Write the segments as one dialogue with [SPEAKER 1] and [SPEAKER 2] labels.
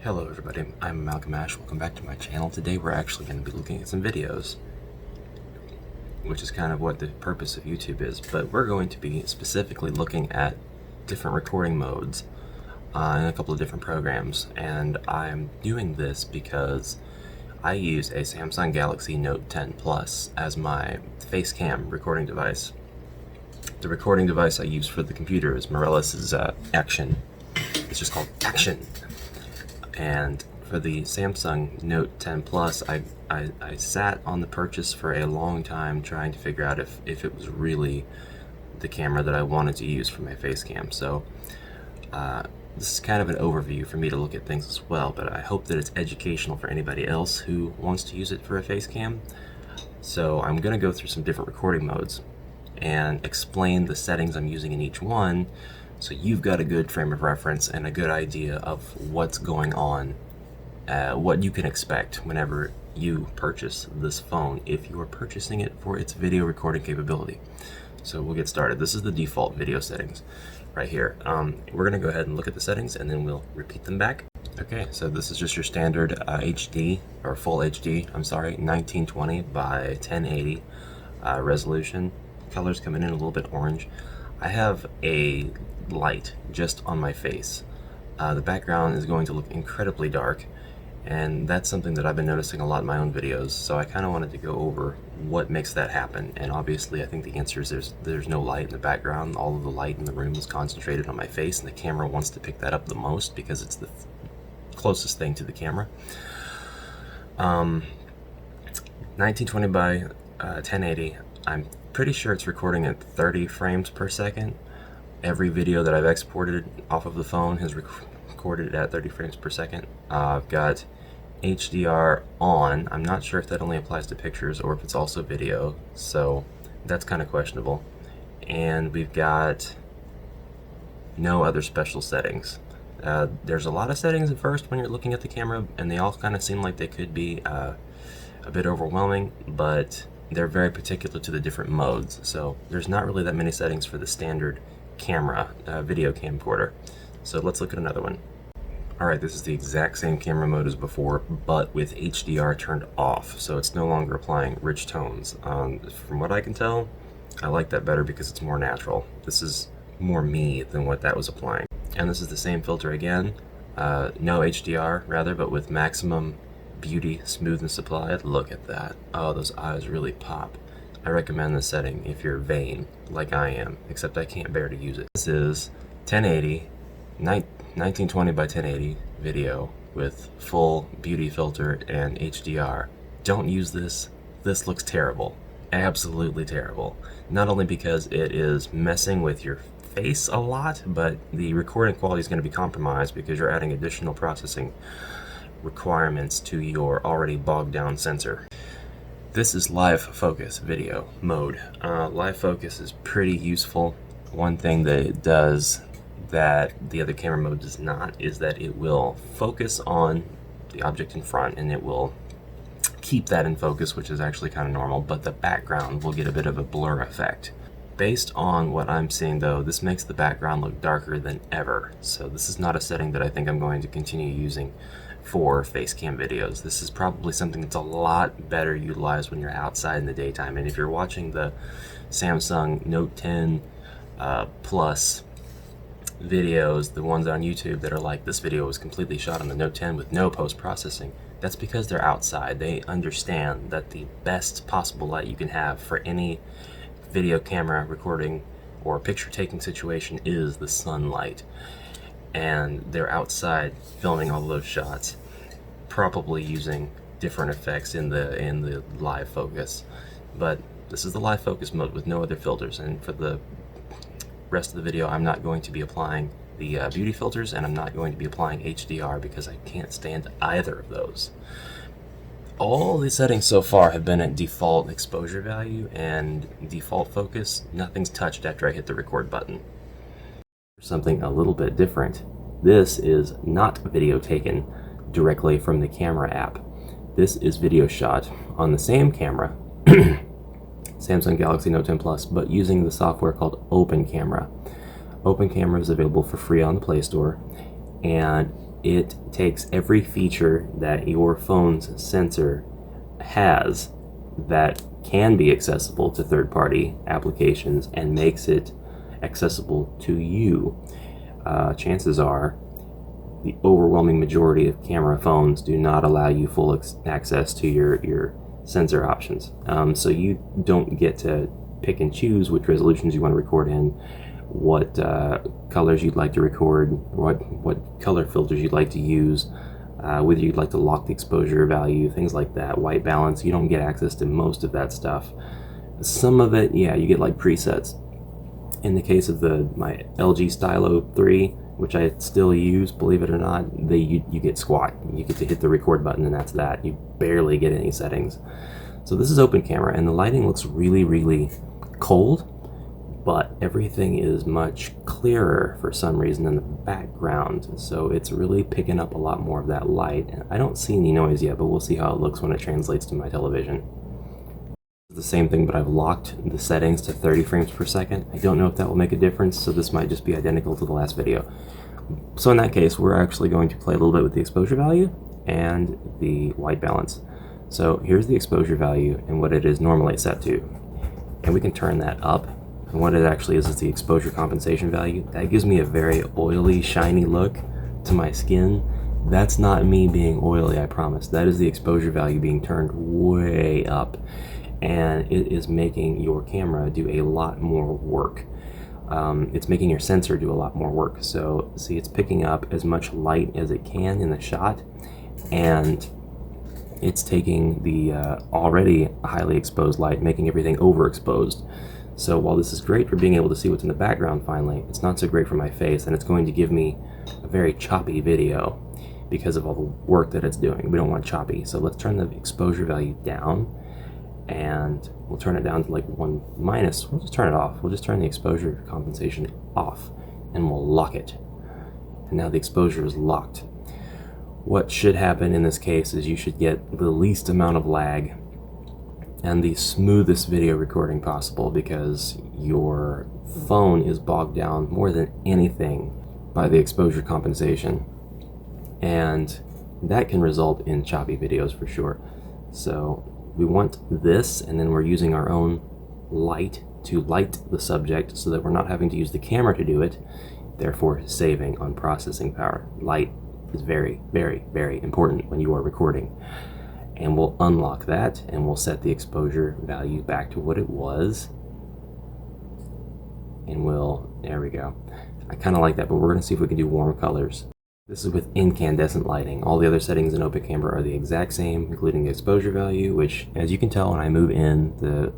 [SPEAKER 1] Hello everybody, I'm Malcolm Ash. Welcome back to my channel. Today we're actually going to be looking at some videos, which is kind of what the purpose of YouTube is, but we're going to be specifically looking at different recording modes in a couple of different programs, and I'm doing this because I use a Samsung Galaxy Note 10 Plus as my facecam recording device. The recording device I use for the computer is Morellis's Action. It's just called Action. And for the Samsung Note 10 Plus, I sat on the purchase for a long time trying to figure out if it was really the camera that I wanted to use for my face cam. So this is kind of an overview for me to look at things as well, but I hope that it's educational for anybody else who wants to use it for a face cam. So I'm going to go through some different recording modes and explain the settings I'm using in each one, so you've got a good frame of reference and a good idea of what's going on, what you can expect whenever you purchase this phone, if you are purchasing it for its video recording capability. So we'll get started. This is the default video settings right here. We're going to go ahead and look at the settings and then we'll repeat them back. Okay, so this is just your standard HD, or full HD, I'm sorry, 1920 by 1080 resolution. Colors coming in a little bit orange. I have a light just on my face. The background is going to look incredibly dark, and that's something that I've been noticing a lot in my own videos, so I kind of wanted to go over what makes that happen. And obviously I think the answer is there's no light in the background. All of the light in the room is concentrated on my face, and the camera wants to pick that up the most because it's the closest thing to the camera. 1920 by 1080. I'm pretty sure it's recording at 30 frames per second. Every video that I've exported off of the phone has recorded at 30 frames per second. I've got HDR on. I'm not sure if that only applies to pictures or if it's also video, so that's kind of questionable. And we've got no other special settings. There's a lot of settings at first when you're looking at the camera, and they all kind of seem like they could be a bit overwhelming, but they're very particular to the different modes. So there's not really that many settings for the standard camera video camcorder. So let's look at another one. Alright, this is the exact same camera mode as before, but with HDR turned off, so it's no longer applying rich tones. From what I can tell, I like that better because it's more natural. This is more me than what that was applying. And this is the same filter again, no HDR rather, but with maximum beauty smoothness applied. Look at that. Oh, those eyes really pop. I recommend this setting if you're vain like I am, except I can't bear to use it. This is 1080, 1920 by 1080 video with full beauty filter and HDR. Don't use this. This looks terrible. Absolutely terrible. Not only because it is messing with your face a lot, but the recording quality is going to be compromised because you're adding additional processing requirements to your already bogged down sensor. This is live focus video mode. Live focus is pretty useful. One thing that it does that the other camera mode does not is that it will focus on the object in front and it will keep that in focus, which is actually kind of normal, but the background will get a bit of a blur effect. Based on what I'm seeing though, this makes the background look darker than ever. So this is not a setting that I think I'm going to continue using for facecam videos. This is probably something that's a lot better utilized when you're outside in the daytime. And if you're watching the Samsung Note 10 Plus videos, the ones on YouTube that are like, this video was completely shot on the Note 10 with no post-processing, that's because they're outside. They understand that the best possible light you can have for any video camera recording or picture taking situation is the sunlight. And they're outside filming all those shots, probably using different effects in the live focus. But this is the live focus mode with no other filters, and for the rest of the video I'm not going to be applying the beauty filters, and I'm not going to be applying HDR because I can't stand either of those. All the settings so far have been at default exposure value and default focus. Nothing's touched after I hit the record button. Something a little bit different. This is not video taken directly from the camera app. This is video shot on the same camera, Samsung Galaxy Note 10 Plus, but using the software called Open Camera. Open Camera is available for free on the Play Store, and it takes every feature that your phone's sensor has that can be accessible to third-party applications and makes it accessible to you. Chances are the overwhelming majority of camera phones do not allow you full access to your sensor options. So you don't get to pick and choose which resolutions you want to record in, what colors you'd like to record, what color filters you'd like to use, whether you'd like to lock the exposure value, things like that, white balance. You don't get access to most of that stuff. Some of it, yeah, you get like presets. In the case of my LG Stylo 3, which I still use, believe it or not, you get squat. You get to hit the record button and that's that. You barely get any settings. So this is open camera and the lighting looks really, really cold, but everything is much clearer for some reason in the background. So it's really picking up a lot more of that light. And I don't see any noise yet, but we'll see how it looks when it translates to my television. The same thing, but I've locked the settings to 30 frames per second. I don't know if that will make a difference, so this might just be identical to the last video. So in that case, we're actually going to play a little bit with the exposure value and the white balance. So here's the exposure value and what it is normally set to. And we can turn that up. And what it actually is the exposure compensation value. That gives me a very oily, shiny look to my skin. That's not me being oily, I promise. That is the exposure value being turned way up. And it is making your camera do a lot more work. It's making your sensor do a lot more work. So see, it's picking up as much light as it can in the shot, and it's taking the already highly exposed light, making everything overexposed. So while this is great for being able to see what's in the background finally, it's not so great for my face, and it's going to give me a very choppy video because of all the work that it's doing. We don't want choppy. So let's turn the exposure value down, and we'll turn it down to like 1 minus. We'll just turn it off. We'll just turn the exposure compensation off and we'll lock it. And now the exposure is locked. What should happen in this case is you should get the least amount of lag and the smoothest video recording possible, because your phone is bogged down more than anything by the exposure compensation. And that can result in choppy videos for sure. So we want this, and then we're using our own light to light the subject so that we're not having to use the camera to do it, therefore saving on processing power. Light is very, very, very important when you are recording. And we'll unlock that, and we'll set the exposure value back to what it was. And there we go. I kind of like that, but we're going to see if we can do warm colors. This is with incandescent lighting. All the other settings in open camera are the exact same, including the exposure value, which, as you can tell, when I move in, the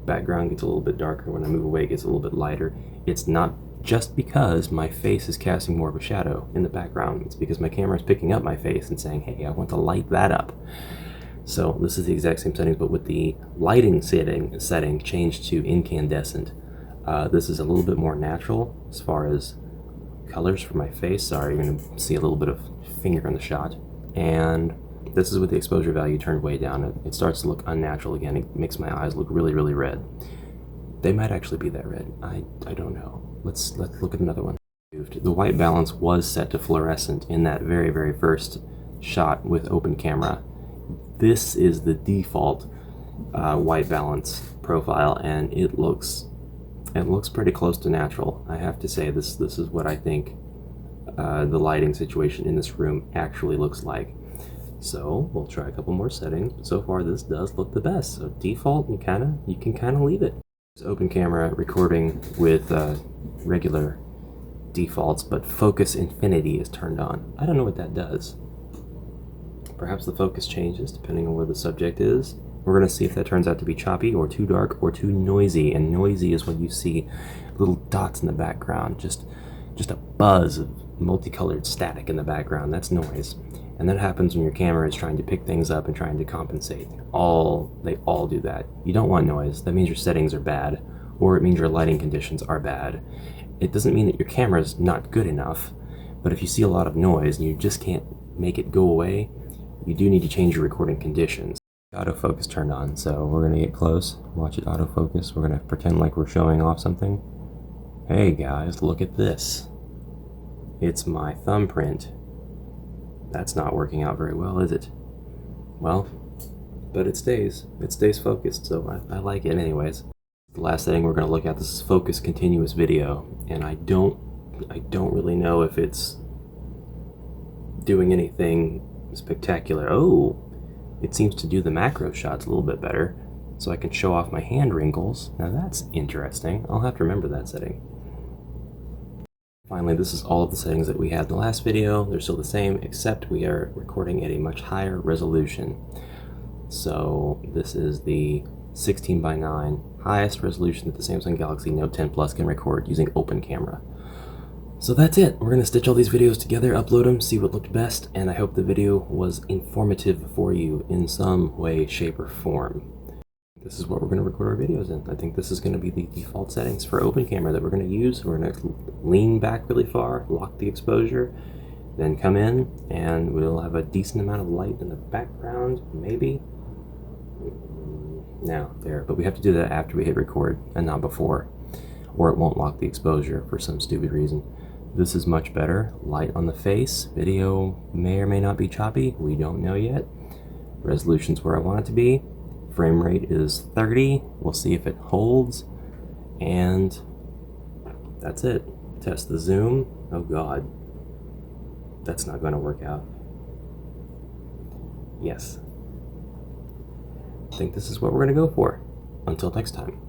[SPEAKER 1] background gets a little bit darker. When I move away, it gets a little bit lighter. It's not just because my face is casting more of a shadow in the background. It's because my camera is picking up my face and saying, hey, I want to light that up. So this is the exact same settings, but with the lighting setting changed to incandescent. This is a little bit more natural as far as colors for my face. Sorry, you're going to see a little bit of finger in the shot. And this is with the exposure value turned way down. It starts to look unnatural again. It makes my eyes look really, really red. They might actually be that red. I don't know. Let's look at another one. The white balance was set to fluorescent in that very, very first shot with open camera. This is the default white balance profile, and it looks pretty close to natural. I have to say, this is what I think the lighting situation in this room actually looks like. So we'll try a couple more settings, but so far this does look the best. So default, you can kind of leave it. It's open camera recording with regular defaults, but focus infinity is turned on. I don't know what that does. Perhaps the focus changes depending on where the subject is. We're going to see if that turns out to be choppy or too dark or too noisy. And noisy is when you see little dots in the background, just a buzz of multicolored static in the background. That's noise. And that happens when your camera is trying to pick things up and trying to compensate. They all do that. You don't want noise. That means your settings are bad, or it means your lighting conditions are bad. It doesn't mean that your camera is not good enough, but if you see a lot of noise and you just can't make it go away, you do need to change your recording conditions. Autofocus turned on, so we're going to get close, watch it autofocus. We're going to pretend like we're showing off something. Hey guys, look at this. It's my thumbprint That's not working out very well, is it? Well, but it stays focused, so I like it anyways. The last thing we're going to look at, this is focus continuous video, and I don't really know if it's doing anything spectacular. Oh, it seems to do the macro shots a little bit better, so I can show off my hand wrinkles. Now that's interesting. I'll have to remember that setting. Finally, this is all of the settings that we had in the last video. They're still the same, except we are recording at a much higher resolution. So this is the 16:9 highest resolution that the Samsung Galaxy Note 10 Plus can record using open camera. So that's it. We're going to stitch all these videos together, upload them, see what looked best, and I hope the video was informative for you in some way, shape, or form. This is what we're going to record our videos in. I think this is going to be the default settings for open camera that we're going to use. We're going to lean back really far, lock the exposure, then come in, and we'll have a decent amount of light in the background, maybe. Now, there. But we have to do that after we hit record and not before, or it won't lock the exposure for some stupid reason. This is much better. Light on the face. Video may or may not be choppy. We don't know yet. Resolution's where I want it to be. Frame rate is 30. We'll see if it holds. And that's it. Test the zoom. Oh god. That's not going to work out. Yes. I think this is what we're going to go for. Until next time.